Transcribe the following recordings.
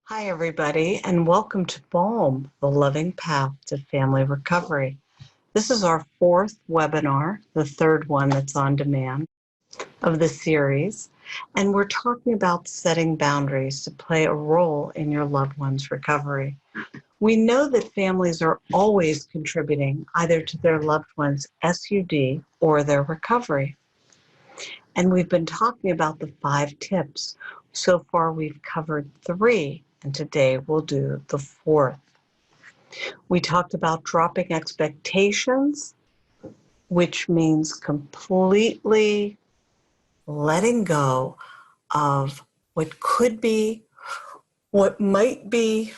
Hi, everybody, and welcome to BALM, the Loving Path to Family Recovery. This is our fourth webinar, the third one that's on demand of the series, and we're talking about setting boundaries to play a role in your loved one's recovery. We know that families are always contributing either to their loved one's SUD or their recovery. And we've been talking about the 5 tips. So far, we've covered 3, and today we'll do the 4th. We talked about dropping expectations, which means completely letting go of what could be, what might be,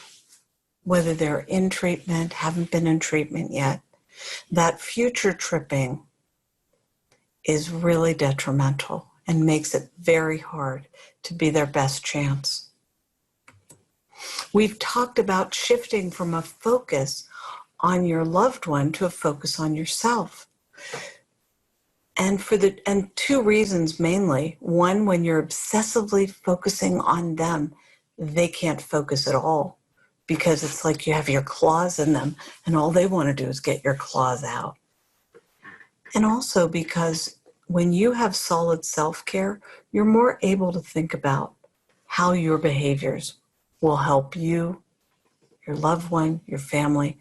whether they're in treatment, haven't been in treatment yet. That future tripping is really detrimental and makes it very hard to be their best chance. We've talked about shifting from a focus on your loved one to a focus on yourself. And 2 reasons mainly. One, when you're obsessively focusing on them, they can't focus at all because it's like you have your claws in them and all they want to do is get your claws out. And also because when you have solid self-care, you're more able to think about how your behaviors will help you, your loved one, your family,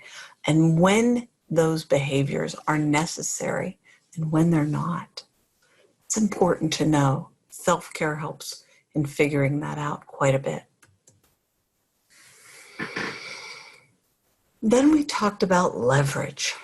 and when those behaviors are necessary and when they're not. It's important to know. Self-care helps in figuring that out quite a bit. Then we talked about leverage.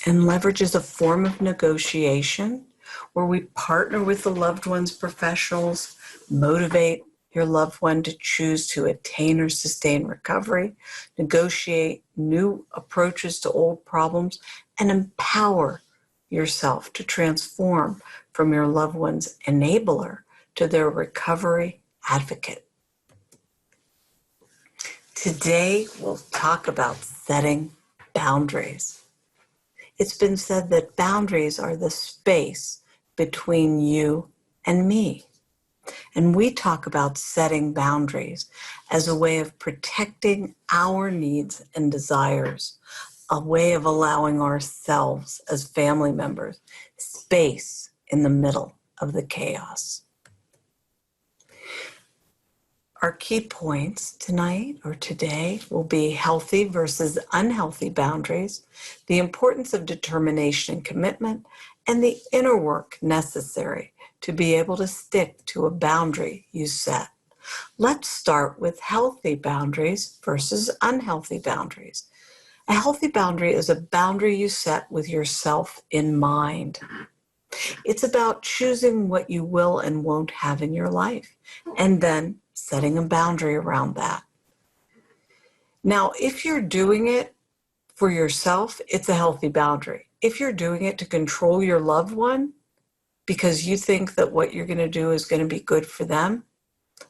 And leverage is a form of negotiation where we partner with the loved one's professionals, motivate your loved one to choose to attain or sustain recovery, negotiate new approaches to old problems, and empower yourself to transform from your loved one's enabler to their recovery advocate. Today, we'll talk about setting boundaries. It's been said that boundaries are the space between you and me. And we talk about setting boundaries as a way of protecting our needs and desires, a way of allowing ourselves as family members space in the middle of the chaos. Our key points tonight or today will be healthy versus unhealthy boundaries, the importance of determination and commitment, and the inner work necessary to be able to stick to a boundary you set. Let's start with healthy boundaries versus unhealthy boundaries. A healthy boundary is a boundary you set with yourself in mind. It's about choosing what you will and won't have in your life, and then setting a boundary around that. Now, if you're doing it for yourself, it's a healthy boundary. If you're doing it to control your loved one because you think that what you're going to do is going to be good for them,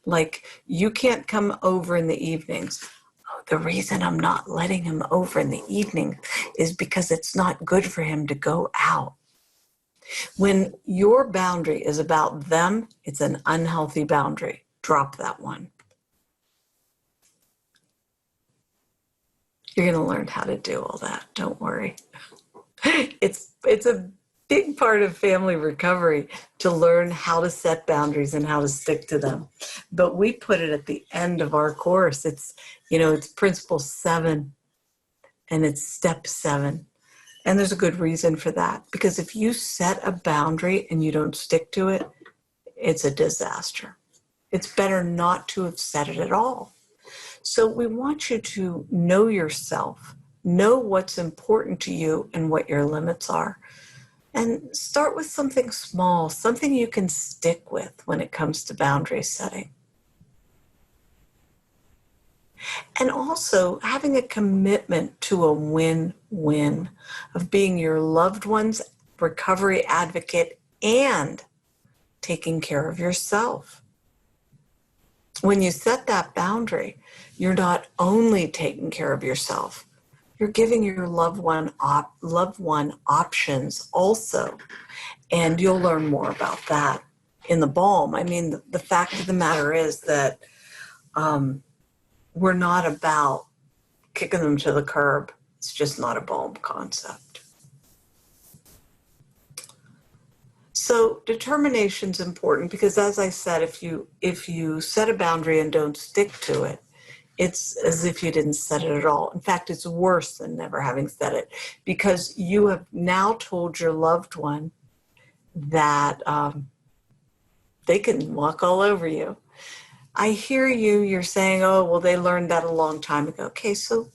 like you can't come over in the evenings. Oh, the reason I'm not letting him over in the evening is because it's not good for him to go out. When your boundary is about them, it's an unhealthy boundary. Drop that one. You're going to learn how to do all that. Don't worry. It's a big part of family recovery to learn how to set boundaries and how to stick to them. But we put it at the end of our course. It's principle 7 and it's step 7. And there's a good reason for that, because if you set a boundary and you don't stick to it, it's a disaster. It's better not to have set it at all. So we want you to know yourself, know what's important to you and what your limits are. And start with something small, something you can stick with when it comes to boundary setting. And also having a commitment to a win-win of being your loved one's recovery advocate and taking care of yourself. When you set that boundary, you're not only taking care of yourself, you're giving your loved one options also. And you'll learn more about that in the BALM. I mean, the fact of the matter is that we're not about kicking them to the curb. It's just not a BALM concept. So determination is important because, as I said, if you set a boundary and don't stick to it, it's as if you didn't set it at all. In fact, it's worse than never having set it, because you have now told your loved one that they can walk all over you. I hear you're saying, oh, well, they learned that a long time ago. Okay, so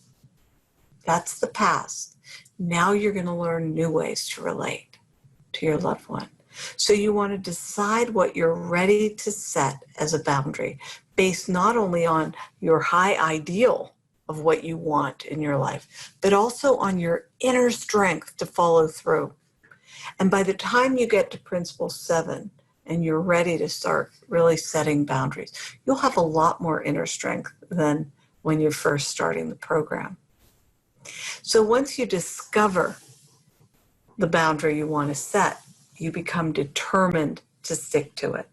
that's the past. Now you're going to learn new ways to relate to your loved one. So you want to decide what you're ready to set as a boundary, based not only on your high ideal of what you want in your life, but also on your inner strength to follow through. And by the time you get to Principle 7 and you're ready to start really setting boundaries, you'll have a lot more inner strength than when you're first starting the program. So once you discover the boundary you want to set, you become determined to stick to it.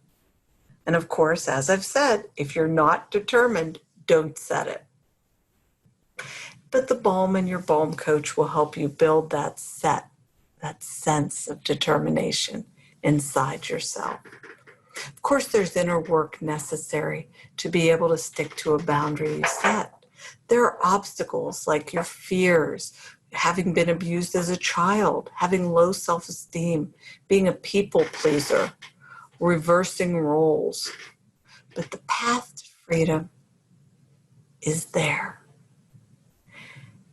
And of course, as I've said, if you're not determined, don't set it. But the BALM and your BALM coach will help you build that sense of determination inside yourself. Of course, there's inner work necessary to be able to stick to a boundary you set. There are obstacles like your fears, having been abused as a child, having low self-esteem, being a people pleaser, reversing roles. But the path to freedom is there.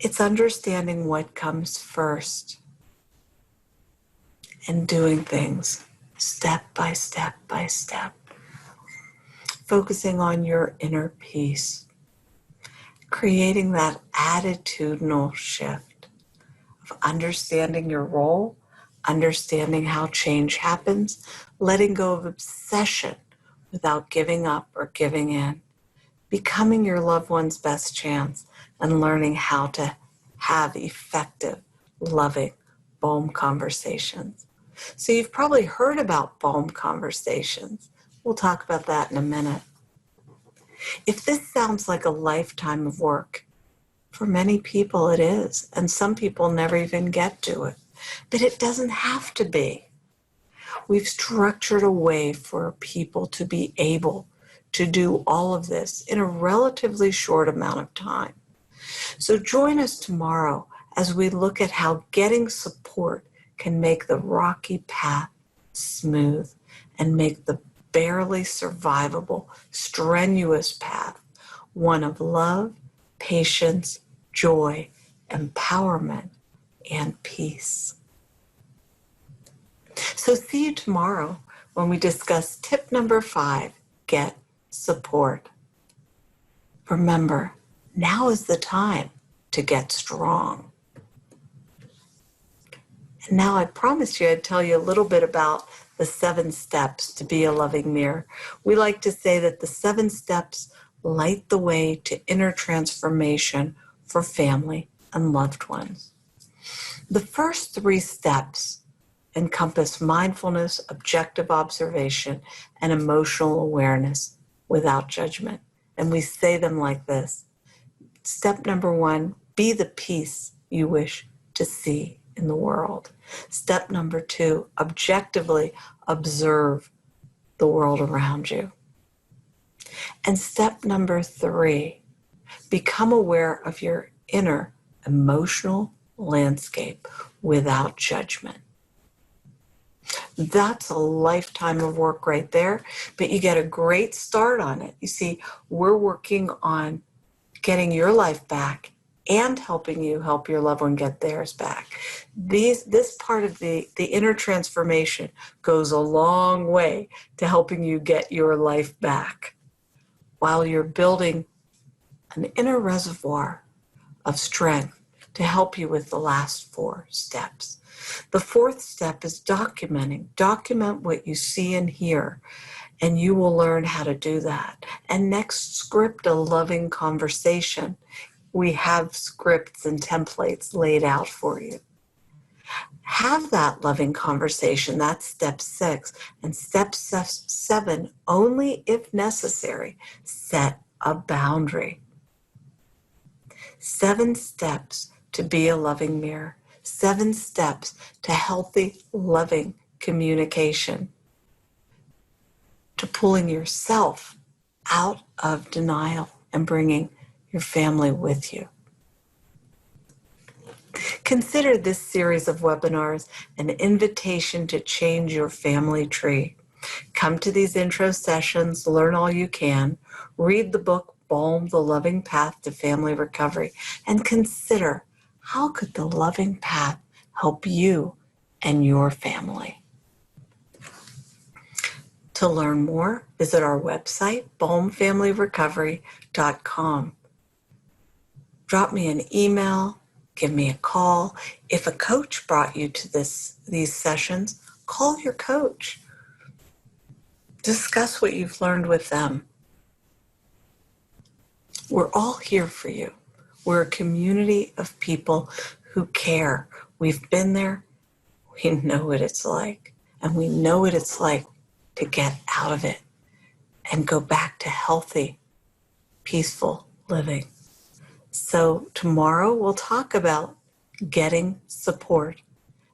It's understanding what comes first and doing things step by step by step, focusing on your inner peace, creating that attitudinal shift of understanding your role, understanding how change happens, letting go of obsession without giving up or giving in, becoming your loved one's best chance, and learning how to have effective, loving BALM conversations. So you've probably heard about BALM conversations. We'll talk about that in a minute. If this sounds like a lifetime of work, for many people it is, and some people never even get to it. But it doesn't have to be. We've structured a way for people to be able to do all of this in a relatively short amount of time. So join us tomorrow as we look at how getting support can make the rocky path smooth and make the barely survivable, strenuous path one of love, patience, joy, empowerment, and peace. So see you tomorrow when we discuss tip number 5, get support. Remember, now is the time to get strong. And now I promised you I'd tell you a little bit about the 7 steps to be a loving mirror. We like to say that the 7 steps light the way to inner transformation for family and loved ones. The first 3 steps encompass mindfulness, objective observation, and emotional awareness without judgment. And we say them like this. Step number 1, be the peace you wish to see in the world. Step number 2, objectively observe the world around you. And step number 3, become aware of your inner emotional landscape without judgment. That's a lifetime of work right there, but you get a great start on it. You see, we're working on getting your life back and helping you help your loved one get theirs back. This part of the inner transformation goes a long way to helping you get your life back while you're building an inner reservoir of strength to help you with the last 4 steps. The 4th step is documenting. Document what you see and hear, and you will learn how to do that. And next, script a loving conversation. We have scripts and templates laid out for you. Have that loving conversation. That's step 6. And step 7, only if necessary, set a boundary. 7 steps to be a loving mirror. 7 steps to healthy, loving communication. To pulling yourself out of denial and bringing your family with you. Consider this series of webinars an invitation to change your family tree. Come to these intro sessions, learn all you can, read the book Balm, The Loving Path to Family Recovery, and consider how could the loving path help you and your family. To learn more, visit our website, balmfamilyrecovery.com. Drop me an email, give me a call. If a coach brought you to these sessions, call your coach. Discuss what you've learned with them. We're all here for you. We're a community of people who care. We've been there. We know what it's like. And we know what it's like to get out of it and go back to healthy, peaceful living. So tomorrow we'll talk about getting support.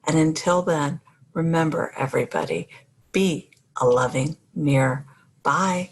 And until then, remember everybody, be a loving mirror. Bye.